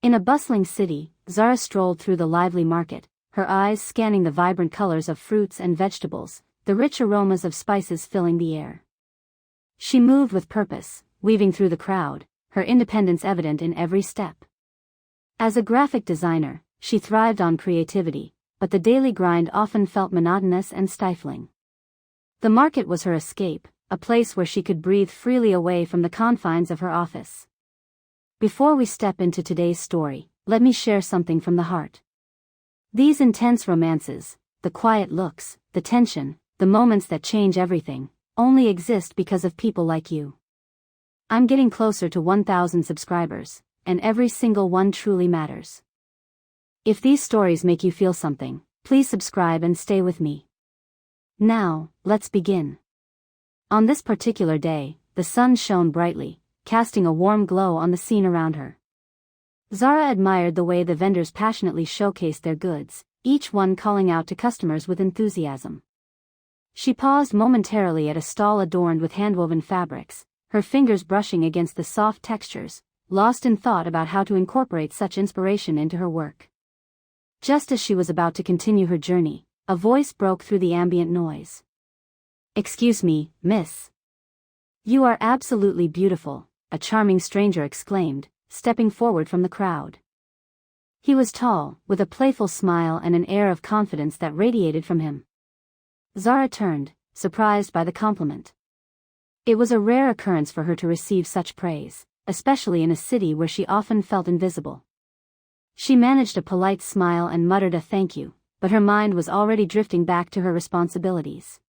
In a bustling city, Zara strolled through the lively market, her eyes scanning the vibrant colors of fruits and vegetables, the rich aromas of spices filling the air. She moved with purpose, weaving through the crowd, her independence evident in every step. As a graphic designer, she thrived on creativity, but the daily grind often felt monotonous and stifling. The market was her escape, a place where she could breathe freely away from the confines of her office. Before we step into today's story, let me share something from the heart. These intense romances, the quiet looks, the tension, the moments that change everything, only exist because of people like you. I'm getting closer to 1,000 subscribers, and every single one truly matters. If these stories make you feel something, please subscribe and stay with me. Now, let's begin. On this particular day, the sun shone brightly, casting a warm glow on the scene around her. Zara admired the way the vendors passionately showcased their goods, each one calling out to customers with enthusiasm. She paused momentarily at a stall adorned with handwoven fabrics, her fingers brushing against the soft textures, lost in thought about how to incorporate such inspiration into her work. Just as she was about to continue her journey, a voice broke through the ambient noise. "Excuse me, miss. You are absolutely beautiful," a charming stranger exclaimed, stepping forward from the crowd. He was tall, with a playful smile and an air of confidence that radiated from him. Zara turned, surprised by the compliment. It was a rare occurrence for her to receive such praise, especially in a city where she often felt invisible. She managed a polite smile and muttered a thank you, but her mind was already drifting back to her responsibilities.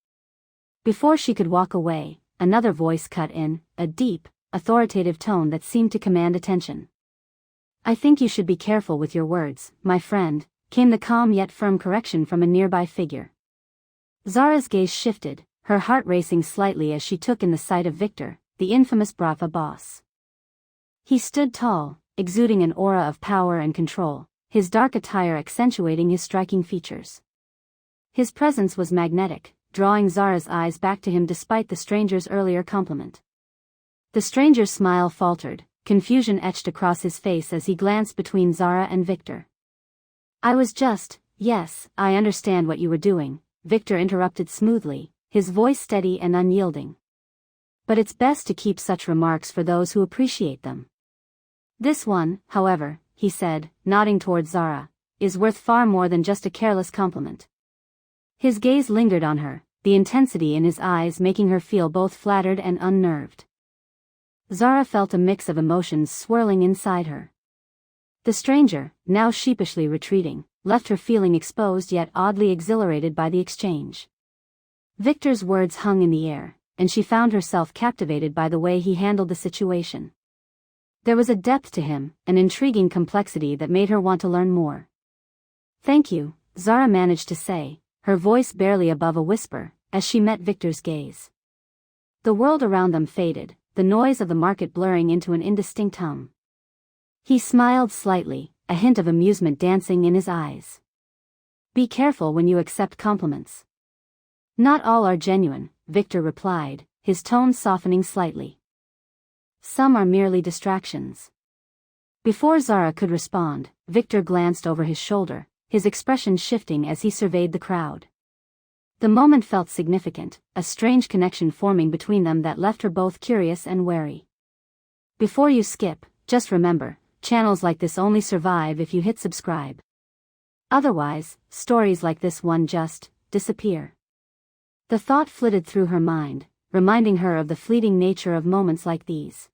Before she could walk away, another voice cut in, a deep, authoritative tone that seemed to command attention. "I think you should be careful with your words, my friend," came the calm yet firm correction from a nearby figure. Zara's gaze shifted, her heart racing slightly as she took in the sight of Victor, the infamous Bratva boss. He stood tall, exuding an aura of power and control, his dark attire accentuating his striking features. His presence was magnetic, drawing Zara's eyes back to him despite the stranger's earlier compliment. The stranger's smile faltered, confusion etched across his face as he glanced between Zara and Victor. Yes, I understand what you were doing," Victor interrupted smoothly, his voice steady and unyielding. "But it's best to keep such remarks for those who appreciate them. This one, however," he said, nodding toward Zara, "is worth far more than just a careless compliment." His gaze lingered on her, the intensity in his eyes making her feel both flattered and unnerved. Zara felt a mix of emotions swirling inside her. The stranger, now sheepishly retreating, left her feeling exposed yet oddly exhilarated by the exchange. Victor's words hung in the air, and she found herself captivated by the way he handled the situation. There was a depth to him, an intriguing complexity that made her want to learn more. "Thank you," Zara managed to say, her voice barely above a whisper, as she met Victor's gaze. The world around them faded, the noise of the market blurring into an indistinct hum. He smiled slightly, a hint of amusement dancing in his eyes. "Be careful when you accept compliments." "Not all are genuine," Victor replied, his tone softening slightly. "Some are merely distractions." Before Zara could respond, Victor glanced over his shoulder, his expression shifting as he surveyed the crowd. The moment felt significant, a strange connection forming between them that left her both curious and wary. "Before you skip, just remember, channels like this only survive if you hit subscribe. Otherwise, stories like this one just disappear." The thought flitted through her mind, reminding her of the fleeting nature of moments like these.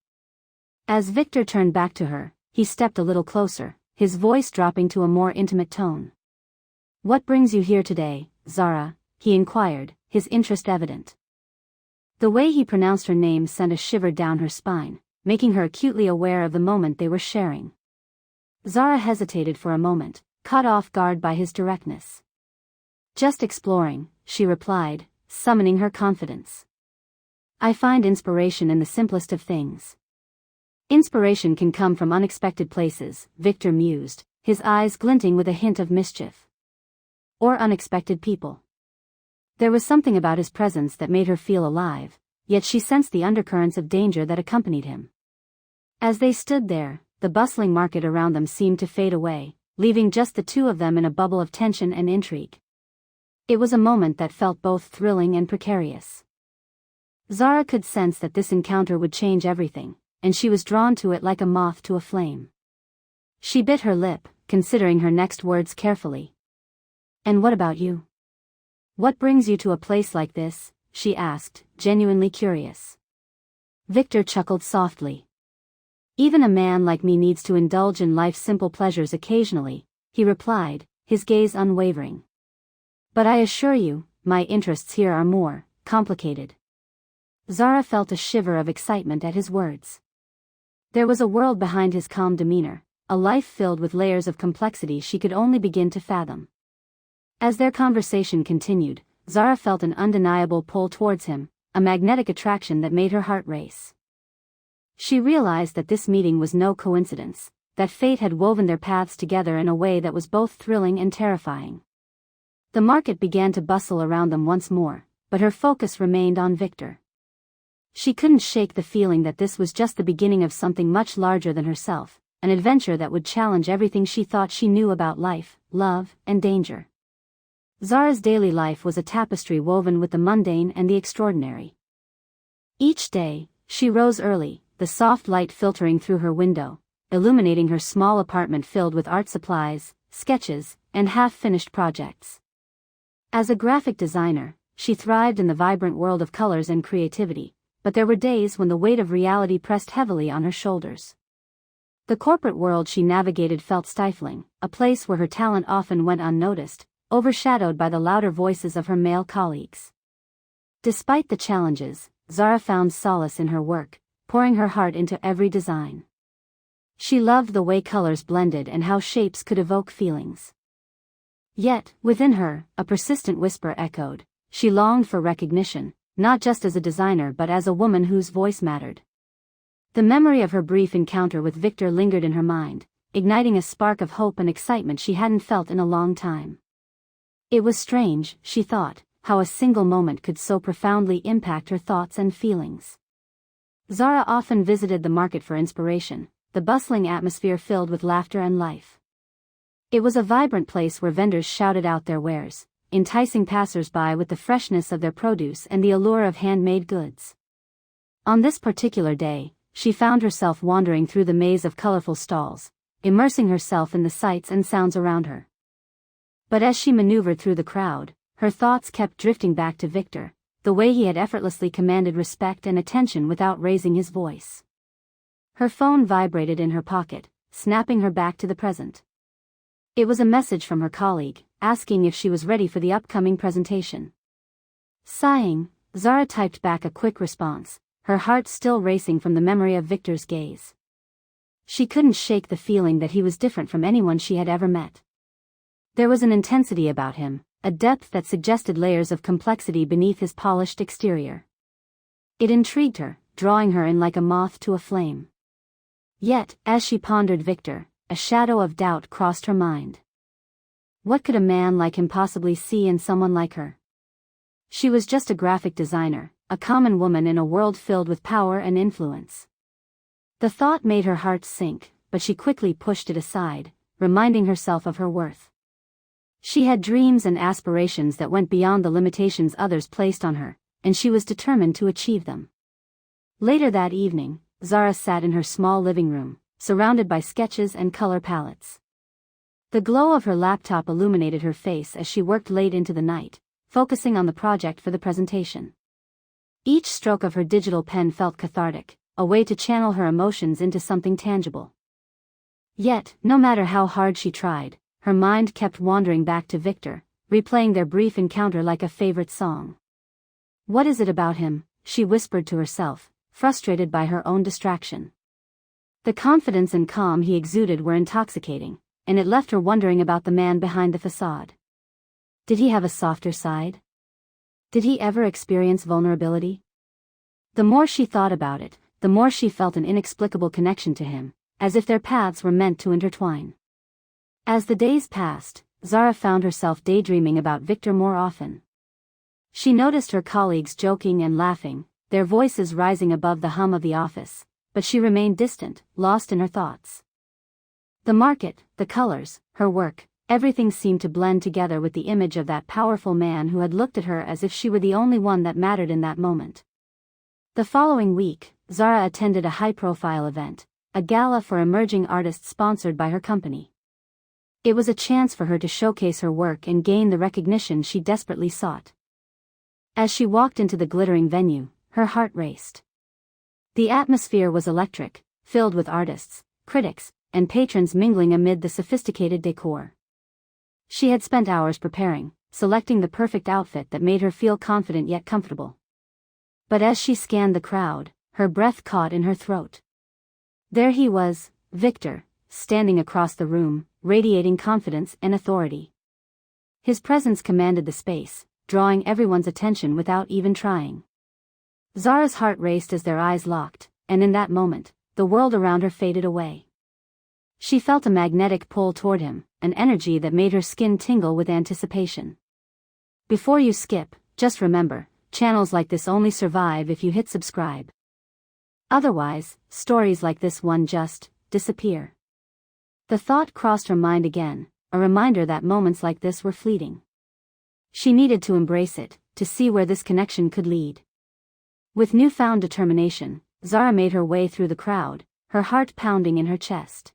As Victor turned back to her, he stepped a little closer, his voice dropping to a more intimate tone. "What brings you here today, Zara?" he inquired, his interest evident. The way he pronounced her name sent a shiver down her spine, making her acutely aware of the moment they were sharing. Zara hesitated for a moment, caught off guard by his directness. "Just exploring," she replied, summoning her confidence. "I find inspiration in the simplest of things." "Inspiration can come from unexpected places," Victor mused, his eyes glinting with a hint of mischief. "Or unexpected people." There was something about his presence that made her feel alive, yet she sensed the undercurrents of danger that accompanied him. As they stood there, the bustling market around them seemed to fade away, leaving just the two of them in a bubble of tension and intrigue. It was a moment that felt both thrilling and precarious. Zara could sense that this encounter would change everything, and she was drawn to it like a moth to a flame. She bit her lip, considering her next words carefully. "And what about you? What brings you to a place like this?" she asked, genuinely curious. Victor chuckled softly. "Even a man like me needs to indulge in life's simple pleasures occasionally," he replied, his gaze unwavering. "But I assure you, my interests here are more complicated." Zara felt a shiver of excitement at his words. There was a world behind his calm demeanor, a life filled with layers of complexity she could only begin to fathom. As their conversation continued, Zara felt an undeniable pull towards him, a magnetic attraction that made her heart race. She realized that this meeting was no coincidence, that fate had woven their paths together in a way that was both thrilling and terrifying. The market began to bustle around them once more, but her focus remained on Victor. She couldn't shake the feeling that this was just the beginning of something much larger than herself, an adventure that would challenge everything she thought she knew about life, love, and danger. Zara's daily life was a tapestry woven with the mundane and the extraordinary. Each day, she rose early, the soft light filtering through her window, illuminating her small apartment filled with art supplies, sketches, and half-finished projects. As a graphic designer, she thrived in the vibrant world of colors and creativity, but there were days when the weight of reality pressed heavily on her shoulders. The corporate world she navigated felt stifling, a place where her talent often went unnoticed, overshadowed by the louder voices of her male colleagues. Despite the challenges, Zara found solace in her work, pouring her heart into every design. She loved the way colors blended and how shapes could evoke feelings. Yet, within her, a persistent whisper echoed. She longed for recognition, not just as a designer but as a woman whose voice mattered. The memory of her brief encounter with Victor lingered in her mind, igniting a spark of hope and excitement she hadn't felt in a long time. It was strange, she thought, how a single moment could so profoundly impact her thoughts and feelings. Zara often visited the market for inspiration, the bustling atmosphere filled with laughter and life. It was a vibrant place where vendors shouted out their wares, enticing passers-by with the freshness of their produce and the allure of handmade goods. On this particular day, she found herself wandering through the maze of colorful stalls, immersing herself in the sights and sounds around her. But as she maneuvered through the crowd, her thoughts kept drifting back to Victor, the way he had effortlessly commanded respect and attention without raising his voice. Her phone vibrated in her pocket, snapping her back to the present. It was a message from her colleague, asking if she was ready for the upcoming presentation. Sighing, Zara typed back a quick response, her heart still racing from the memory of Victor's gaze. She couldn't shake the feeling that he was different from anyone she had ever met. There was an intensity about him, a depth that suggested layers of complexity beneath his polished exterior. It intrigued her, drawing her in like a moth to a flame. Yet, as she pondered Victor, a shadow of doubt crossed her mind. What could a man like him possibly see in someone like her? She was just a graphic designer, a common woman in a world filled with power and influence. The thought made her heart sink, but she quickly pushed it aside, reminding herself of her worth. She had dreams and aspirations that went beyond the limitations others placed on her, and she was determined to achieve them. Later that evening, Zara sat in her small living room, surrounded by sketches and color palettes. The glow of her laptop illuminated her face as she worked late into the night, focusing on the project for the presentation. Each stroke of her digital pen felt cathartic, a way to channel her emotions into something tangible. Yet, no matter how hard she tried, her mind kept wandering back to Victor, replaying their brief encounter like a favorite song. "What is it about him?" she whispered to herself, frustrated by her own distraction. The confidence and calm he exuded were intoxicating, and it left her wondering about the man behind the facade. Did he have a softer side? Did he ever experience vulnerability? The more she thought about it, the more she felt an inexplicable connection to him, as if their paths were meant to intertwine. As the days passed, Zara found herself daydreaming about Victor more often. She noticed her colleagues joking and laughing, their voices rising above the hum of the office, but she remained distant, lost in her thoughts. The market, the colors, her work, everything seemed to blend together with the image of that powerful man who had looked at her as if she were the only one that mattered in that moment. The following week, Zara attended a high-profile event, a gala for emerging artists sponsored by her company. It was a chance for her to showcase her work and gain the recognition she desperately sought. As she walked into the glittering venue, her heart raced. The atmosphere was electric, filled with artists, critics, and patrons mingling amid the sophisticated decor. She had spent hours preparing, selecting the perfect outfit that made her feel confident yet comfortable. But as she scanned the crowd, her breath caught in her throat. There he was, Victor, standing across the room, radiating confidence and authority. His presence commanded the space, drawing everyone's attention without even trying. Zara's heart raced as their eyes locked, and in that moment, the world around her faded away. She felt a magnetic pull toward him, an energy that made her skin tingle with anticipation. Before you skip, just remember, channels like this only survive if you hit subscribe. Otherwise, stories like this one just disappear. The thought crossed her mind again, a reminder that moments like this were fleeting. She needed to embrace it, to see where this connection could lead. With newfound determination, Zara made her way through the crowd, her heart pounding in her chest.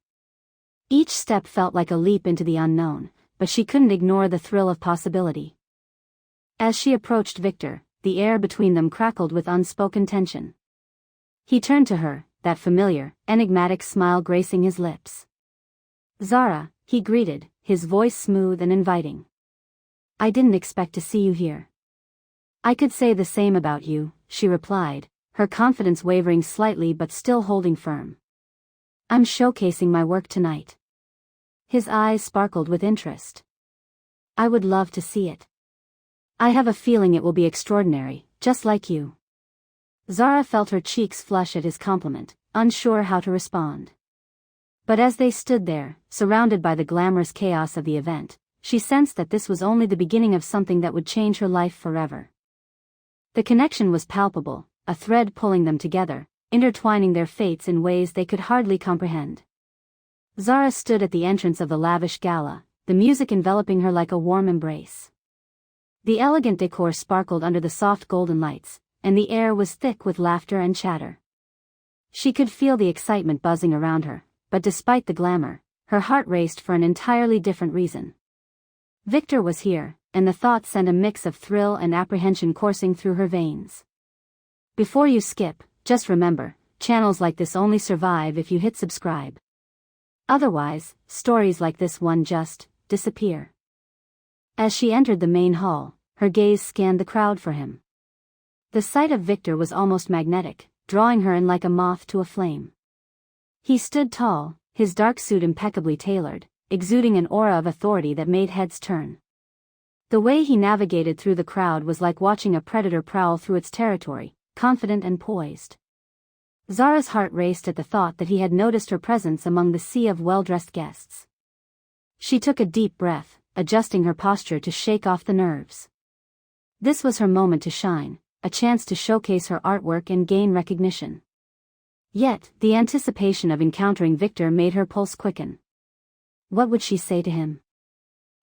Each step felt like a leap into the unknown, but she couldn't ignore the thrill of possibility. As she approached Victor, the air between them crackled with unspoken tension. He turned to her, that familiar, enigmatic smile gracing his lips. "Zara," he greeted, his voice smooth and inviting. "I didn't expect to see you here." "I could say the same about you," she replied, her confidence wavering slightly but still holding firm. "I'm showcasing my work tonight." His eyes sparkled with interest. "I would love to see it. I have a feeling it will be extraordinary, just like you." Zara felt her cheeks flush at his compliment, unsure how to respond. But as they stood there, surrounded by the glamorous chaos of the event, she sensed that this was only the beginning of something that would change her life forever. The connection was palpable, a thread pulling them together, intertwining their fates in ways they could hardly comprehend. Zara stood at the entrance of the lavish gala, the music enveloping her like a warm embrace. The elegant decor sparkled under the soft golden lights, and the air was thick with laughter and chatter. She could feel the excitement buzzing around her, but despite the glamour, her heart raced for an entirely different reason. Victor was here, and the thought sent a mix of thrill and apprehension coursing through her veins. Before you skip, just remember, channels like this only survive if you hit subscribe. Otherwise, stories like this one just disappear. As she entered the main hall, her gaze scanned the crowd for him. The sight of Victor was almost magnetic, drawing her in like a moth to a flame. He stood tall, his dark suit impeccably tailored, exuding an aura of authority that made heads turn. The way he navigated through the crowd was like watching a predator prowl through its territory, confident and poised. Zara's heart raced at the thought that he had noticed her presence among the sea of well-dressed guests. She took a deep breath, adjusting her posture to shake off the nerves. This was her moment to shine, a chance to showcase her artwork and gain recognition. Yet, the anticipation of encountering Victor made her pulse quicken. What would she say to him?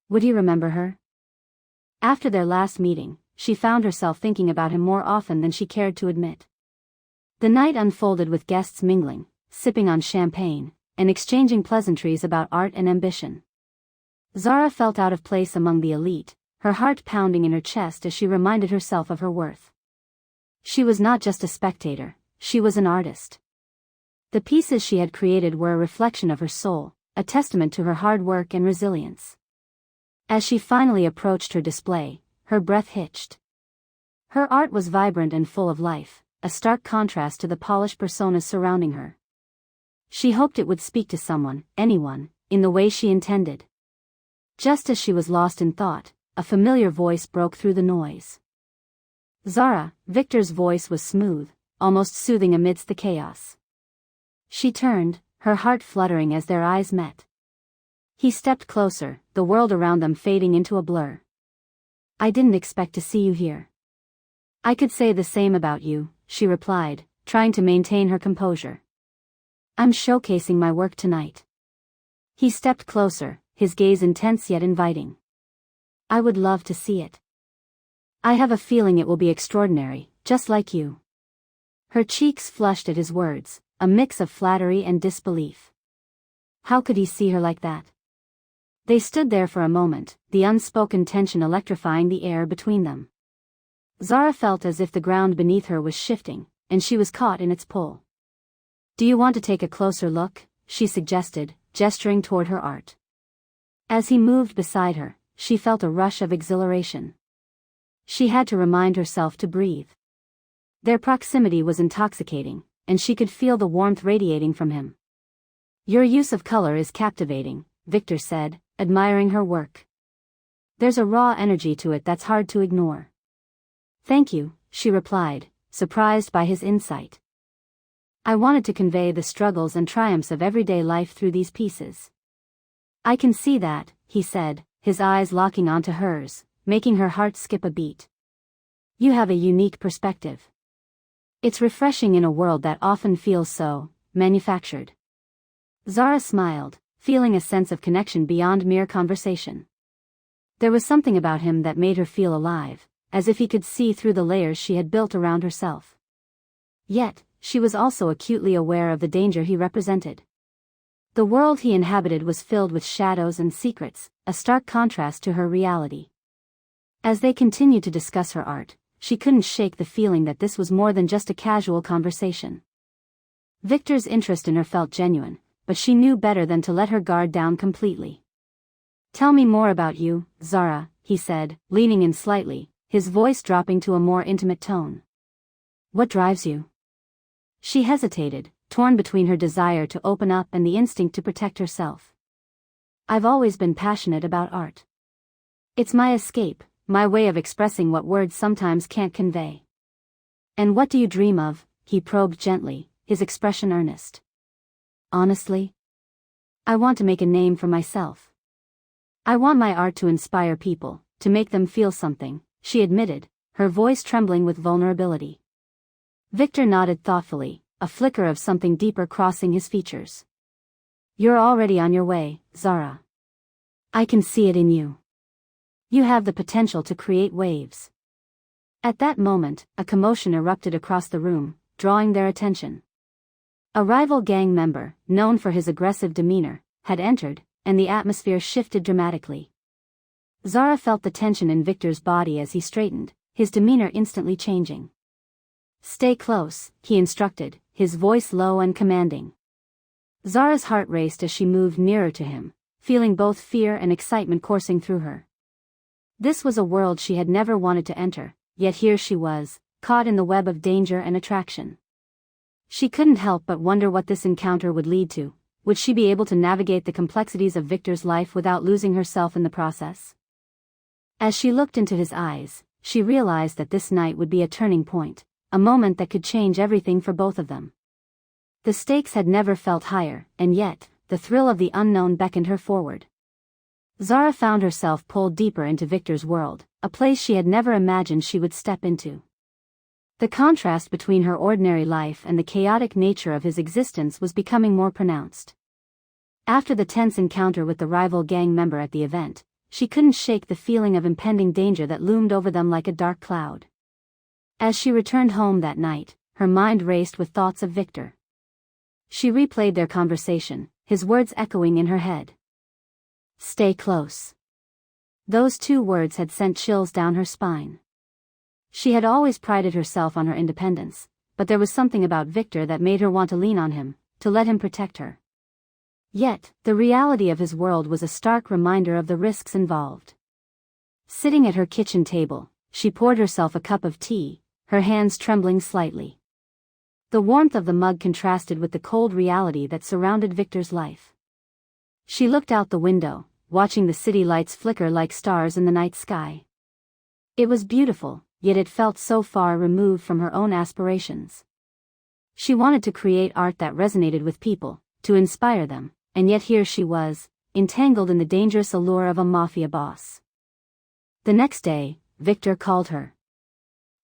Would he remember her? After their last meeting, she found herself thinking about him more often than she cared to admit. The night unfolded with guests mingling, sipping on champagne, and exchanging pleasantries about art and ambition. Zara felt out of place among the elite, her heart pounding in her chest as she reminded herself of her worth. She was not just a spectator, she was an artist. The pieces she had created were a reflection of her soul, a testament to her hard work and resilience. As she finally approached her display, her breath hitched. Her art was vibrant and full of life, a stark contrast to the polished personas surrounding her. She hoped it would speak to someone, anyone, in the way she intended. Just as she was lost in thought, a familiar voice broke through the noise. "Zara," Victor's voice was smooth, almost soothing amidst the chaos. She turned, her heart fluttering as their eyes met. He stepped closer, the world around them fading into a blur. "I didn't expect to see you here." "I could say the same about you," she replied, trying to maintain her composure. "I'm showcasing my work tonight." He stepped closer, his gaze intense yet inviting. I would love to see it. I have a feeling it will be extraordinary, just like you. Her cheeks flushed at his words, a mix of flattery and disbelief. How could he see her like that? They stood there for a moment, the unspoken tension electrifying the air between them. Zara felt as if the ground beneath her was shifting, and she was caught in its pull. Do you want to take a closer look? She suggested, gesturing toward her art. As he moved beside her, she felt a rush of exhilaration. She had to remind herself to breathe. Their proximity was intoxicating, and she could feel the warmth radiating from him. Your use of color is captivating, Victor said, admiring her work. There's a raw energy to it that's hard to ignore. Thank you, she replied, surprised by his insight. I wanted to convey the struggles and triumphs of everyday life through these pieces. I can see that, he said, his eyes locking onto hers, making her heart skip a beat. You have a unique perspective. It's refreshing in a world that often feels so manufactured. Zara smiled, feeling a sense of connection beyond mere conversation. There was something about him that made her feel alive, as if he could see through the layers she had built around herself. Yet, she was also acutely aware of the danger he represented. The world he inhabited was filled with shadows and secrets, a stark contrast to her reality. As they continued to discuss her art, she couldn't shake the feeling that this was more than just a casual conversation. Victor's interest in her felt genuine, but she knew better than to let her guard down completely. Tell me more about you, Zara, he said, leaning in slightly, his voice dropping to a more intimate tone. What drives you? She hesitated, torn between her desire to open up and the instinct to protect herself. I've always been passionate about art. It's my escape, my way of expressing what words sometimes can't convey. And what do you dream of? He probed gently, his expression earnest. Honestly, I want to make a name for myself. I want my art to inspire people, to make them feel something, she admitted, her voice trembling with vulnerability. Victor nodded thoughtfully, a flicker of something deeper crossing his features. You're already on your way, Zara. I can see it in you. You have the potential to create waves. At that moment, a commotion erupted across the room, drawing their attention. A rival gang member, known for his aggressive demeanor, had entered, and the atmosphere shifted dramatically. Zara felt the tension in Victor's body as he straightened, his demeanor instantly changing. Stay close, he instructed, his voice low and commanding. Zara's heart raced as she moved nearer to him, feeling both fear and excitement coursing through her. This was a world she had never wanted to enter, yet here she was, caught in the web of danger and attraction. She couldn't help but wonder what this encounter would lead to. Would she be able to navigate the complexities of Victor's life without losing herself in the process? As she looked into his eyes, she realized that this night would be a turning point, a moment that could change everything for both of them. The stakes had never felt higher, and yet, the thrill of the unknown beckoned her forward. Zara found herself pulled deeper into Victor's world, a place she had never imagined she would step into. The contrast between her ordinary life and the chaotic nature of his existence was becoming more pronounced. After the tense encounter with the rival gang member at the event, she couldn't shake the feeling of impending danger that loomed over them like a dark cloud. As she returned home that night, her mind raced with thoughts of Victor. She replayed their conversation, his words echoing in her head. Stay close. Those two words had sent chills down her spine. She had always prided herself on her independence, but there was something about Victor that made her want to lean on him, to let him protect her. Yet, the reality of his world was a stark reminder of the risks involved. Sitting at her kitchen table, she poured herself a cup of tea, her hands trembling slightly. The warmth of the mug contrasted with the cold reality that surrounded Victor's life. She looked out the window, watching the city lights flicker like stars in the night sky. It was beautiful, yet it felt so far removed from her own aspirations. She wanted to create art that resonated with people, to inspire them, and yet here she was, entangled in the dangerous allure of a mafia boss. The next day, Victor called her.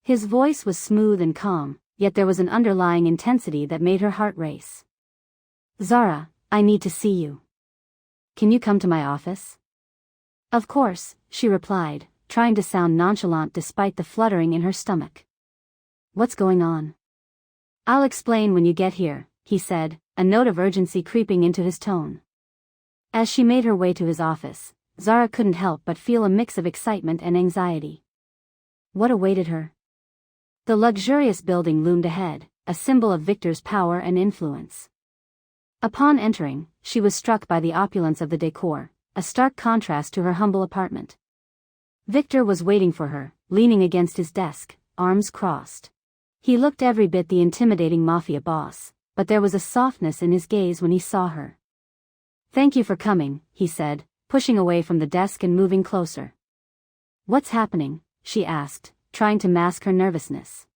His voice was smooth and calm, yet there was an underlying intensity that made her heart race. Zara, I need to see you. Can you come to my office? Of course, she replied, trying to sound nonchalant despite the fluttering in her stomach. What's going on? I'll explain when you get here, he said, a note of urgency creeping into his tone. As she made her way to his office, Zara couldn't help but feel a mix of excitement and anxiety. What awaited her? The luxurious building loomed ahead, a symbol of Victor's power and influence. Upon entering, she was struck by the opulence of the decor, a stark contrast to her humble apartment. Victor was waiting for her, leaning against his desk, arms crossed. He looked every bit the intimidating Mafia boss, but there was a softness in his gaze when he saw her. Thank you for coming, he said, pushing away from the desk and moving closer. What's happening? She asked, trying to mask her nervousness.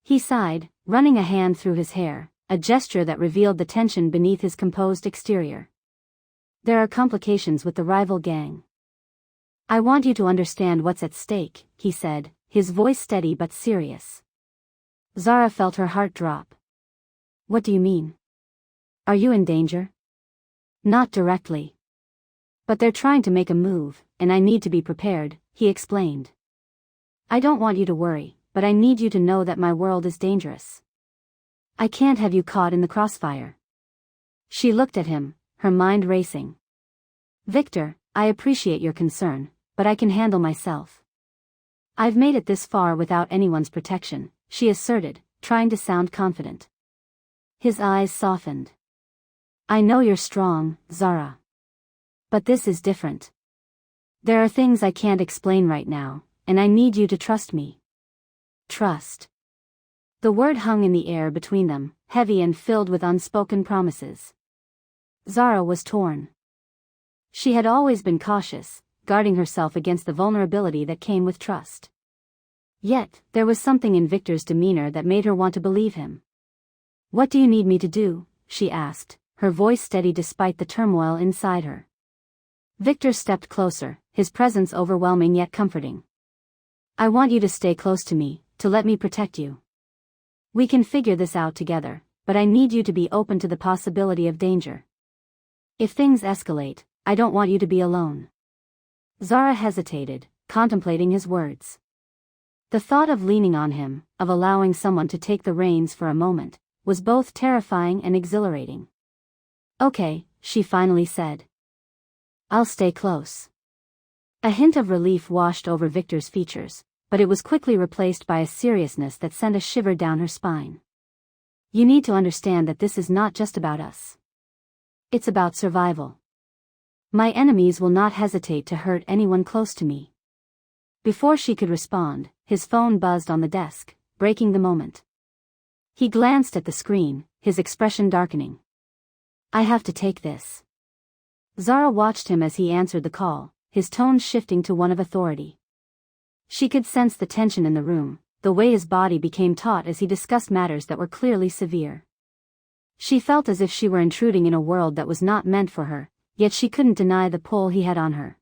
He sighed, running a hand through his hair, a gesture that revealed the tension beneath his composed exterior. There are complications with the rival gang. I want you to understand what's at stake, he said, his voice steady but serious. Zara felt her heart drop. What do you mean? Are you in danger? Not directly. But they're trying to make a move, and I need to be prepared, he explained. I don't want you to worry, but I need you to know that my world is dangerous. I can't have you caught in the crossfire. She looked at him, her mind racing. Victor, I appreciate your concern, but I can handle myself. I've made it this far without anyone's protection, she asserted, trying to sound confident. His eyes softened. I know you're strong, Zara. But this is different. There are things I can't explain right now, and I need you to trust me. Trust. The word hung in the air between them, heavy and filled with unspoken promises. Zara was torn. She had always been cautious, guarding herself against the vulnerability that came with trust. Yet, there was something in Victor's demeanor that made her want to believe him. What do you need me to do? She asked, her voice steady despite the turmoil inside her. Victor stepped closer, his presence overwhelming yet comforting. I want you to stay close to me, to let me protect you. We can figure this out together, but I need you to be open to the possibility of danger. If things escalate, I don't want you to be alone. Zara hesitated, contemplating his words. The thought of leaning on him, of allowing someone to take the reins for a moment, was both terrifying and exhilarating. Okay, she finally said. I'll stay close. A hint of relief washed over Victor's features, but it was quickly replaced by a seriousness that sent a shiver down her spine. You need to understand that this is not just about us. It's about survival. My enemies will not hesitate to hurt anyone close to me. Before she could respond, his phone buzzed on the desk, breaking the moment. He glanced at the screen, his expression darkening. I have to take this. Zara watched him as he answered the call, his tone shifting to one of authority. She could sense the tension in the room, the way his body became taut as he discussed matters that were clearly severe. She felt as if she were intruding in a world that was not meant for her, yet she couldn't deny the pull he had on her.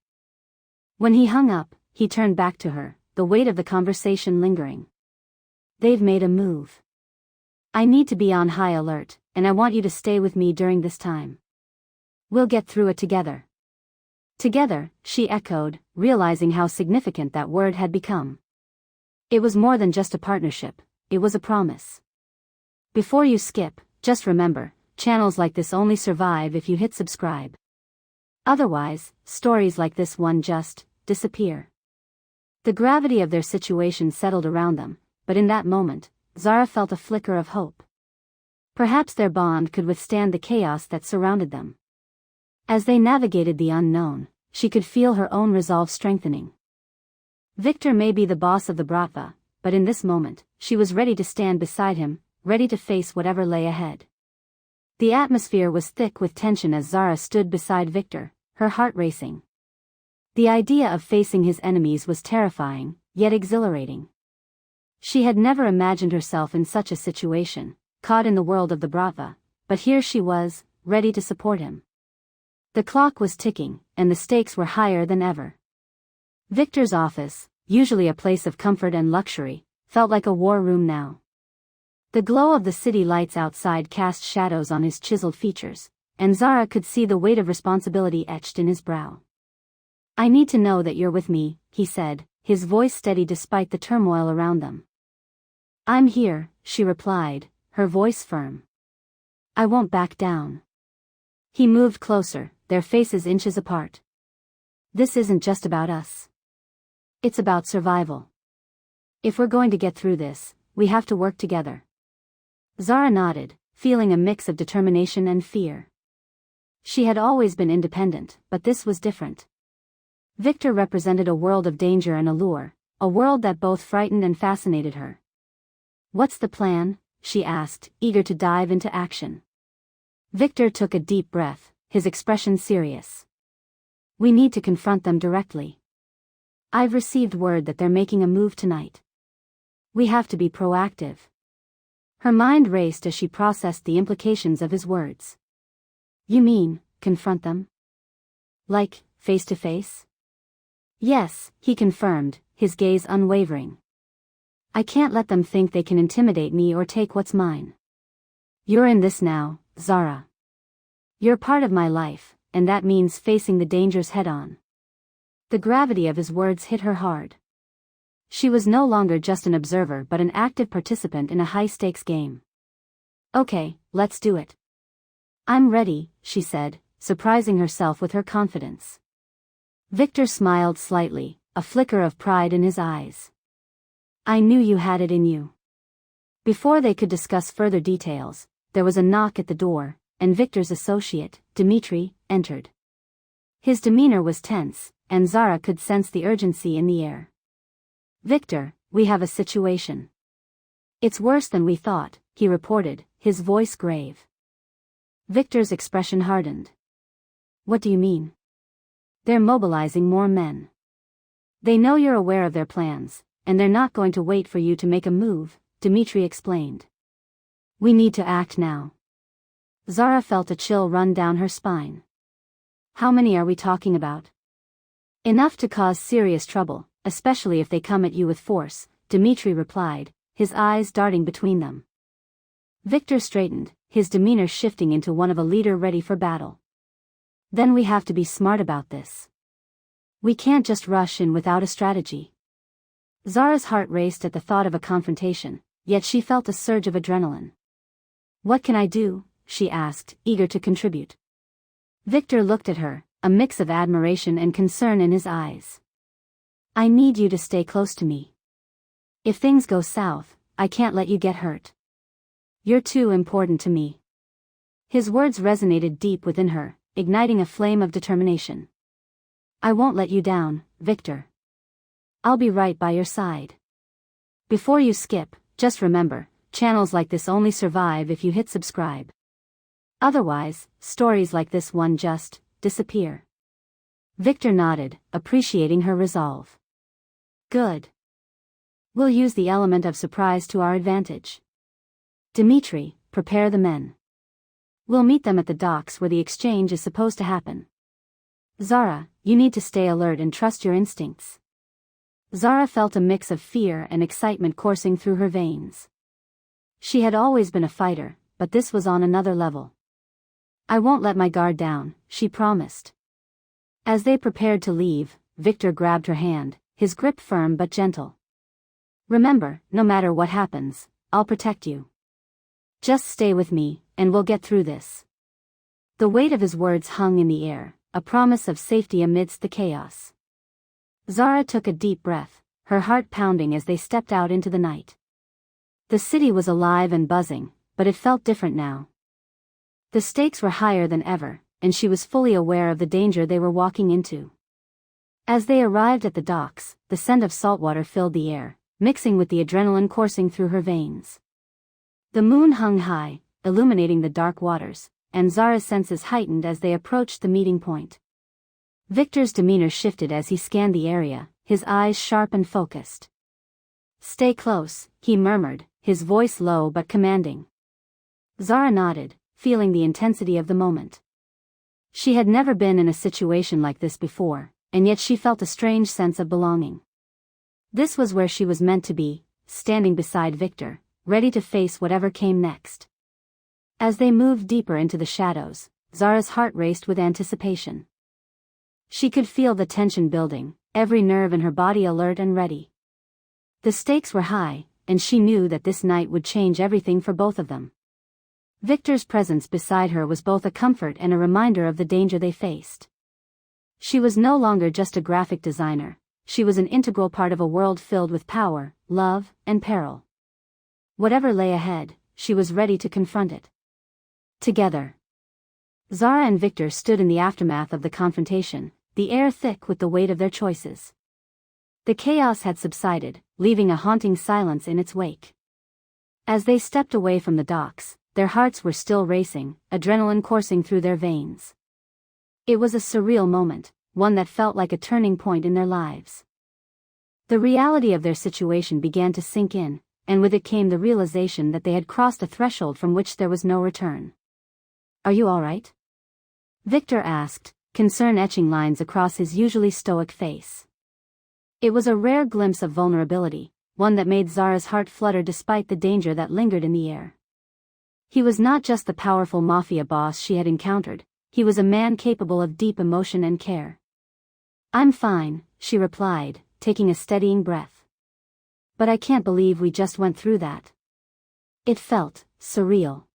When he hung up, he turned back to her, the weight of the conversation lingering. They've made a move. I need to be on high alert, and I want you to stay with me during this time. We'll get through it together. Together, she echoed, realizing how significant that word had become. It was more than just a partnership, it was a promise. Before you skip, just remember, channels like this only survive if you hit subscribe. Otherwise, stories like this one just disappear. The gravity of their situation settled around them, but in that moment, Zara felt a flicker of hope. Perhaps their bond could withstand the chaos that surrounded them. As they navigated the unknown, she could feel her own resolve strengthening. Victor may be the boss of the Bratva, but in this moment, she was ready to stand beside him, ready to face whatever lay ahead. The atmosphere was thick with tension as Zara stood beside Victor, her heart racing. The idea of facing his enemies was terrifying, yet exhilarating. She had never imagined herself in such a situation, caught in the world of the Bratva, but here she was, ready to support him. The clock was ticking, and the stakes were higher than ever. Victor's office, usually a place of comfort and luxury, felt like a war room now. The glow of the city lights outside cast shadows on his chiseled features, and Zara could see the weight of responsibility etched in his brow. "I need to know that you're with me," he said, his voice steady despite the turmoil around them. "I'm here," she replied, her voice firm. "I won't back down." He moved closer, their faces inches apart. "This isn't just about us. It's about survival. If we're going to get through this, we have to work together." Zara nodded, feeling a mix of determination and fear. She had always been independent, but this was different. Victor represented a world of danger and allure, a world that both frightened and fascinated her. "What's the plan?" she asked, eager to dive into action. Victor took a deep breath, his expression serious. "We need to confront them directly. I've received word that they're making a move tonight. We have to be proactive." Her mind raced as she processed the implications of his words. "You mean, confront them? Like, face to face?" "Yes," he confirmed, his gaze unwavering. "I can't let them think they can intimidate me or take what's mine. You're in this now, Zara. You're part of my life, and that means facing the dangers head-on." The gravity of his words hit her hard. She was no longer just an observer but an active participant in a high-stakes game. "Okay, let's do it." "I'm ready," she said, surprising herself with her confidence. Victor smiled slightly, a flicker of pride in his eyes. "I knew you had it in you." Before they could discuss further details, there was a knock at the door, and Victor's associate, Dmitri, entered. His demeanor was tense, and Zara could sense the urgency in the air. "Victor, we have a situation." "It's worse than we thought," he reported, his voice grave. Victor's expression hardened. "What do you mean?" "They're mobilizing more men. They know you're aware of their plans, and they're not going to wait for you to make a move," Dmitri explained. "We need to act now." Zara felt a chill run down her spine. "How many are we talking about?" "Enough to cause serious trouble, especially if they come at you with force," Dmitri replied, his eyes darting between them. Victor straightened, his demeanor shifting into one of a leader ready for battle. "Then we have to be smart about this. We can't just rush in without a strategy." Zara's heart raced at the thought of a confrontation, yet she felt a surge of adrenaline. "What can I do?" she asked, eager to contribute. Victor looked at her, a mix of admiration and concern in his eyes. "I need you to stay close to me. If things go south, I can't let you get hurt. You're too important to me." His words resonated deep within her, igniting a flame of determination. "I won't let you down, Victor. I'll be right by your side. Before you skip, just remember, channels like this only survive if you hit subscribe. Otherwise, stories like this one just disappear." Victor nodded, appreciating her resolve. "Good. We'll use the element of surprise to our advantage. Dmitri, prepare the men. We'll meet them at the docks where the exchange is supposed to happen. Zara, you need to stay alert and trust your instincts." Zara felt a mix of fear and excitement coursing through her veins. She had always been a fighter, but this was on another level. "I won't let my guard down," she promised. As they prepared to leave, Victor grabbed her hand, his grip firm but gentle. "Remember, no matter what happens, I'll protect you. Just stay with me, and we'll get through this." The weight of his words hung in the air, a promise of safety amidst the chaos. Zara took a deep breath, her heart pounding as they stepped out into the night. The city was alive and buzzing, but it felt different now. The stakes were higher than ever, and she was fully aware of the danger they were walking into. As they arrived at the docks, the scent of saltwater filled the air, mixing with the adrenaline coursing through her veins. The moon hung high, illuminating the dark waters, and Zara's senses heightened as they approached the meeting point. Victor's demeanor shifted as he scanned the area, his eyes sharp and focused. "Stay close," he murmured, his voice low but commanding. Zara nodded, feeling the intensity of the moment. She had never been in a situation like this before, and yet she felt a strange sense of belonging. This was where she was meant to be, standing beside Victor, ready to face whatever came next. As they moved deeper into the shadows, Zara's heart raced with anticipation. She could feel the tension building, every nerve in her body alert and ready. The stakes were high, and she knew that this night would change everything for both of them. Victor's presence beside her was both a comfort and a reminder of the danger they faced. She was no longer just a graphic designer, she was an integral part of a world filled with power, love, and peril. Whatever lay ahead, she was ready to confront it. Together, Zara and Victor stood in the aftermath of the confrontation, the air thick with the weight of their choices. The chaos had subsided, leaving a haunting silence in its wake. As they stepped away from the docks, their hearts were still racing, adrenaline coursing through their veins. It was a surreal moment, one that felt like a turning point in their lives. The reality of their situation began to sink in, and with it came the realization that they had crossed a threshold from which there was no return. "Are you all right?" Victor asked, concern etching lines across his usually stoic face. It was a rare glimpse of vulnerability, one that made Zara's heart flutter despite the danger that lingered in the air. He was not just the powerful Mafia boss she had encountered, he was a man capable of deep emotion and care. "I'm fine," she replied, taking a steadying breath. "But I can't believe we just went through that." It felt surreal.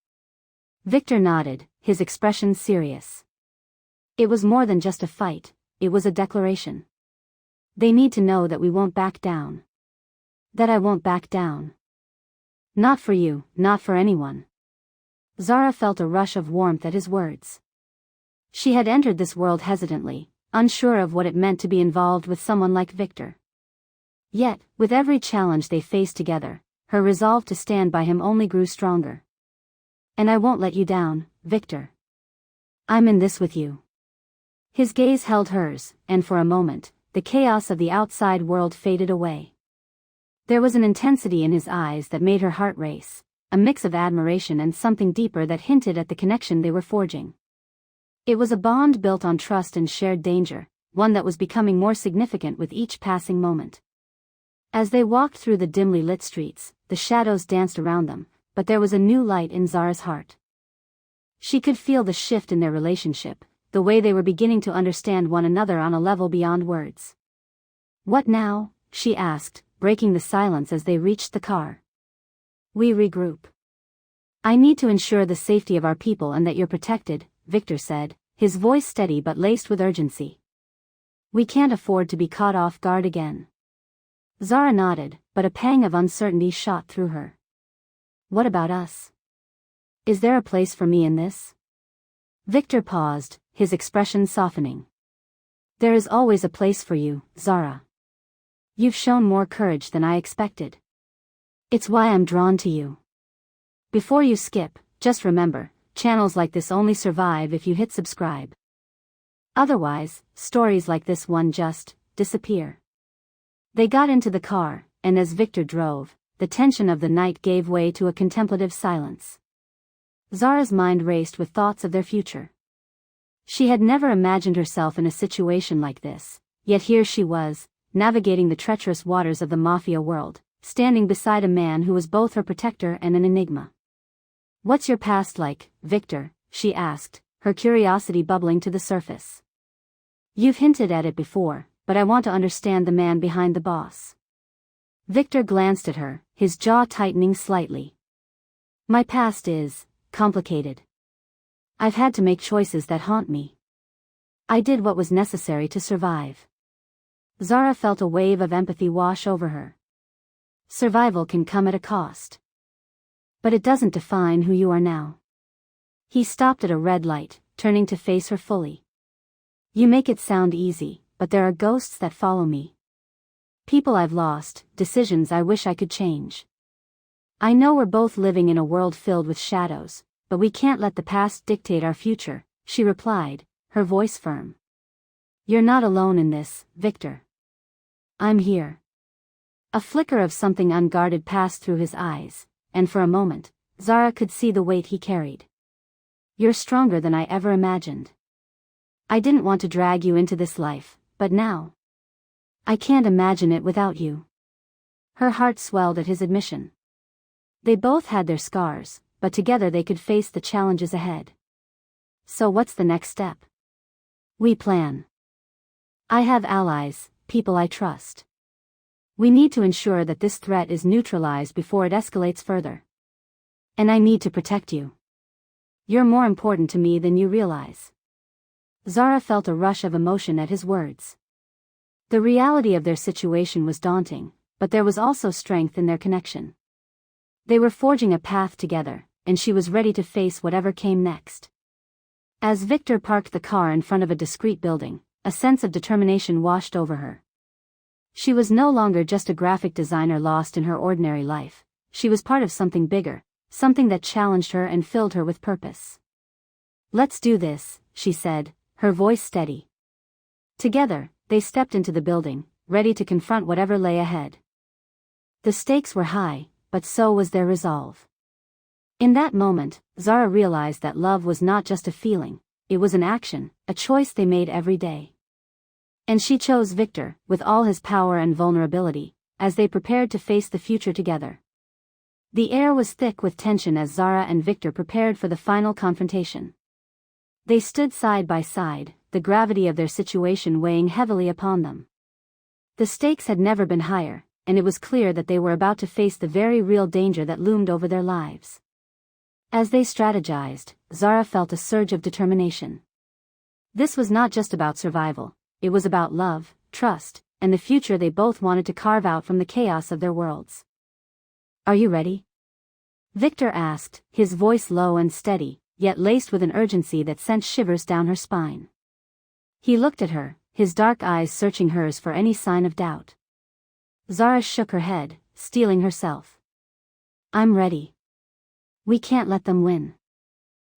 Victor nodded, his expression serious. "It was more than just a fight, it was a declaration. They need to know that we won't back down. That I won't back down. Not for you, not for anyone." Zara felt a rush of warmth at his words. She had entered this world hesitantly, unsure of what it meant to be involved with someone like Victor. Yet, with every challenge they faced together, her resolve to stand by him only grew stronger. "And I won't let you down, Victor. I'm in this with you." His gaze held hers, and for a moment, the chaos of the outside world faded away. There was an intensity in his eyes that made her heart race, a mix of admiration and something deeper that hinted at the connection they were forging. It was a bond built on trust and shared danger, one that was becoming more significant with each passing moment. As they walked through the dimly lit streets, the shadows danced around them, but there was a new light in Zara's heart. She could feel the shift in their relationship, the way they were beginning to understand one another on a level beyond words. "What now?" she asked, breaking the silence as they reached the car. "We regroup. I need to ensure the safety of our people and that you're protected," Victor said, his voice steady but laced with urgency. "We can't afford to be caught off guard again." Zara nodded, but a pang of uncertainty shot through her. "What about us? Is there a place for me in this?" Victor paused, his expression softening. "There is always a place for you, Zara. You've shown more courage than I expected. It's why I'm drawn to you. Before you skip, just remember, channels like this only survive if you hit subscribe. Otherwise, stories like this one just disappear." They got into the car, and as Victor drove, the tension of the night gave way to a contemplative silence. Zara's mind raced with thoughts of their future. She had never imagined herself in a situation like this, yet here she was, navigating the treacherous waters of the Mafia world, standing beside a man who was both her protector and an enigma. "What's your past like, Victor?" she asked, her curiosity bubbling to the surface. "You've hinted at it before, but I want to understand the man behind the boss." Victor glanced at her, his jaw tightening slightly. "My past is complicated. I've had to make choices that haunt me. I did what was necessary to survive." Zara felt a wave of empathy wash over her. Survival can come at a cost. But it doesn't define who you are now. He stopped at a red light, turning to face her fully. "You make it sound easy, but there are ghosts that follow me. People I've lost, decisions I wish I could change. I know we're both living in a world filled with shadows, but we can't let the past dictate our future," she replied, her voice firm. "You're not alone in this, Victor. I'm here." A flicker of something unguarded passed through his eyes, and for a moment, Zara could see the weight he carried. "You're stronger than I ever imagined. I didn't want to drag you into this life, but now I can't imagine it without you." Her heart swelled at his admission. They both had their scars, but together they could face the challenges ahead. So what's the next step? We plan. I have allies, people I trust. We need to ensure that this threat is neutralized before it escalates further. And I need to protect you. You're more important to me than you realize. Zara felt a rush of emotion at his words. The reality of their situation was daunting, but there was also strength in their connection. They were forging a path together, and she was ready to face whatever came next. As Victor parked the car in front of a discreet building, a sense of determination washed over her. She was no longer just a graphic designer lost in her ordinary life. She was part of something bigger, something that challenged her and filled her with purpose. Let's do this, she said, her voice steady. Together, they stepped into the building, ready to confront whatever lay ahead. The stakes were high, but so was their resolve. In that moment, Zara realized that love was not just a feeling, it was an action, a choice they made every day. And she chose Victor, with all his power and vulnerability, as they prepared to face the future together. The air was thick with tension as Zara and Victor prepared for the final confrontation. They stood side by side, the gravity of their situation weighing heavily upon them. The stakes had never been higher, and it was clear that they were about to face the very real danger that loomed over their lives. As they strategized, Zara felt a surge of determination. This was not just about survival, it was about love, trust, and the future they both wanted to carve out from the chaos of their worlds. Are you ready? Victor asked, his voice low and steady, yet laced with an urgency that sent shivers down her spine. He looked at her, his dark eyes searching hers for any sign of doubt. Zara shook her head, steeling herself. I'm ready. We can't let them win.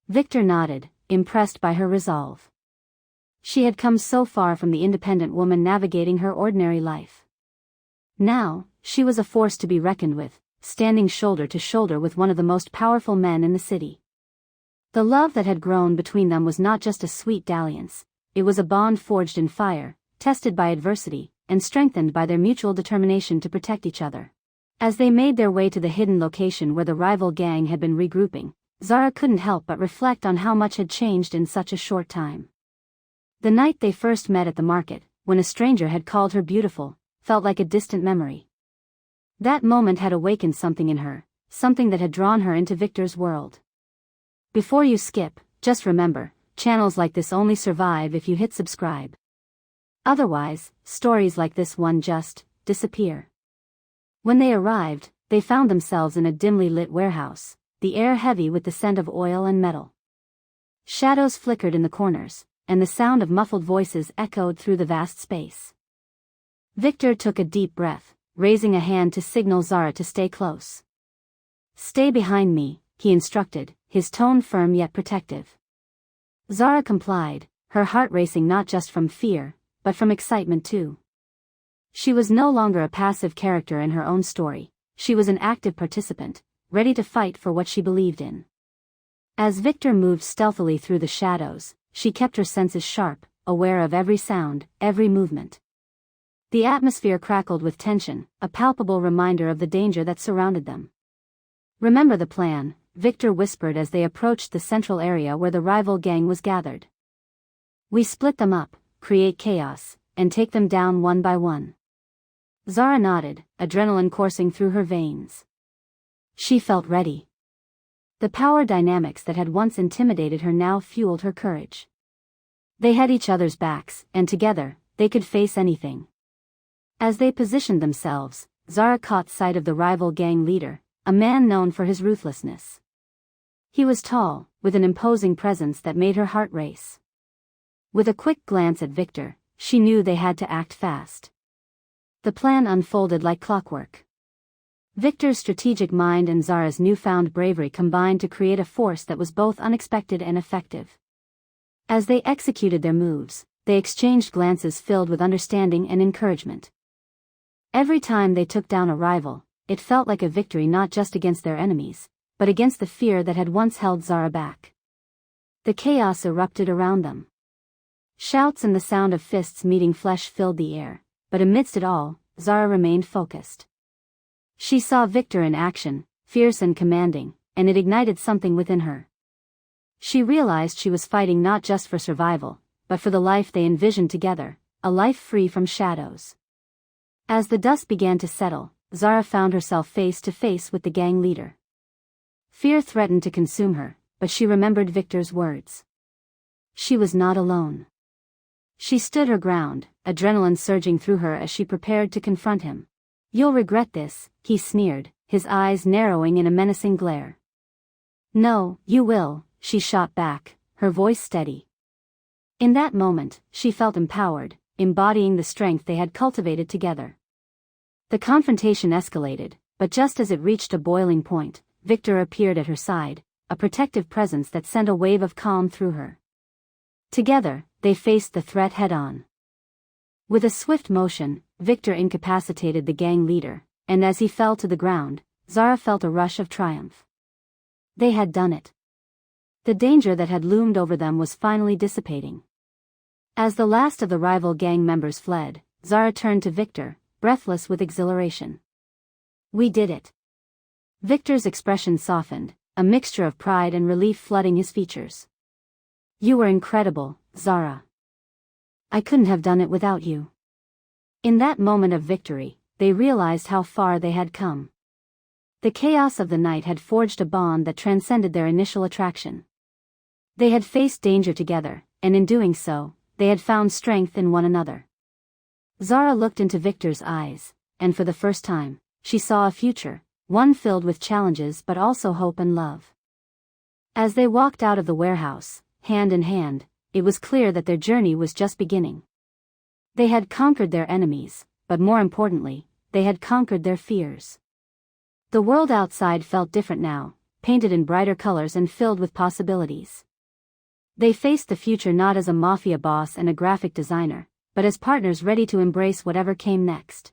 Victor nodded, impressed by her resolve. She had come so far from the independent woman navigating her ordinary life. Now, she was a force to be reckoned with, standing shoulder to shoulder with one of the most powerful men in the city. The love that had grown between them was not just a sweet dalliance, it was a bond forged in fire, tested by adversity, and strengthened by their mutual determination to protect each other. As they made their way to the hidden location where the rival gang had been regrouping, Zara couldn't help but reflect on how much had changed in such a short time. The night they first met at the market, when a stranger had called her beautiful, felt like a distant memory. That moment had awakened something in her, something that had drawn her into Victor's world. Before you skip, just remember, channels like this only survive if you hit subscribe. Otherwise, stories like this one just disappear. When they arrived, they found themselves in a dimly lit warehouse, the air heavy with the scent of oil and metal. Shadows flickered in the corners, and the sound of muffled voices echoed through the vast space. Victor took a deep breath, raising a hand to signal Zara to stay close. Stay behind me, he instructed, his tone firm yet protective. Zara complied, her heart racing not just from fear, but from excitement too. She was no longer a passive character in her own story, she was an active participant, ready to fight for what she believed in. As Victor moved stealthily through the shadows, she kept her senses sharp, aware of every sound, every movement. The atmosphere crackled with tension, a palpable reminder of the danger that surrounded them. Remember the plan, Victor whispered as they approached the central area where the rival gang was gathered. We split them up, create chaos, and take them down one by one. Zara nodded, adrenaline coursing through her veins. She felt ready. The power dynamics that had once intimidated her now fueled her courage. They had each other's backs, and together, they could face anything. As they positioned themselves, Zara caught sight of the rival gang leader, a man known for his ruthlessness. He was tall, with an imposing presence that made her heart race. With a quick glance at Victor, she knew they had to act fast. The plan unfolded like clockwork. Victor's strategic mind and Zara's newfound bravery combined to create a force that was both unexpected and effective. As they executed their moves, they exchanged glances filled with understanding and encouragement. Every time they took down a rival, it felt like a victory not just against their enemies, but against the fear that had once held Zara back. The chaos erupted around them. Shouts and the sound of fists meeting flesh filled the air, but amidst it all, Zara remained focused. She saw Victor in action, fierce and commanding, and it ignited something within her. She realized she was fighting not just for survival, but for the life they envisioned together, a life free from shadows. As the dust began to settle, Zara found herself face to face with the gang leader. Fear threatened to consume her, but she remembered Victor's words. She was not alone. She stood her ground, adrenaline surging through her as she prepared to confront him. "You'll regret this," he sneered, his eyes narrowing in a menacing glare. "No, you will," she shot back, her voice steady. In that moment, she felt empowered, embodying the strength they had cultivated together. The confrontation escalated, but just as it reached a boiling point, Victor appeared at her side, a protective presence that sent a wave of calm through her. Together, they faced the threat head-on. With a swift motion, Victor incapacitated the gang leader, and as he fell to the ground, Zara felt a rush of triumph. They had done it. The danger that had loomed over them was finally dissipating. As the last of the rival gang members fled, Zara turned to Victor, breathless with exhilaration. "We did it." Victor's expression softened, a mixture of pride and relief flooding his features. "You were incredible, Zara. I couldn't have done it without you." In that moment of victory, they realized how far they had come. The chaos of the night had forged a bond that transcended their initial attraction. They had faced danger together, and in doing so, they had found strength in one another. Zara looked into Victor's eyes, and for the first time, she saw a future, one filled with challenges but also hope and love. As they walked out of the warehouse, hand in hand, it was clear that their journey was just beginning. They had conquered their enemies, but more importantly, they had conquered their fears. The world outside felt different now, painted in brighter colors and filled with possibilities. They faced the future not as a mafia boss and a graphic designer, but as partners ready to embrace whatever came next.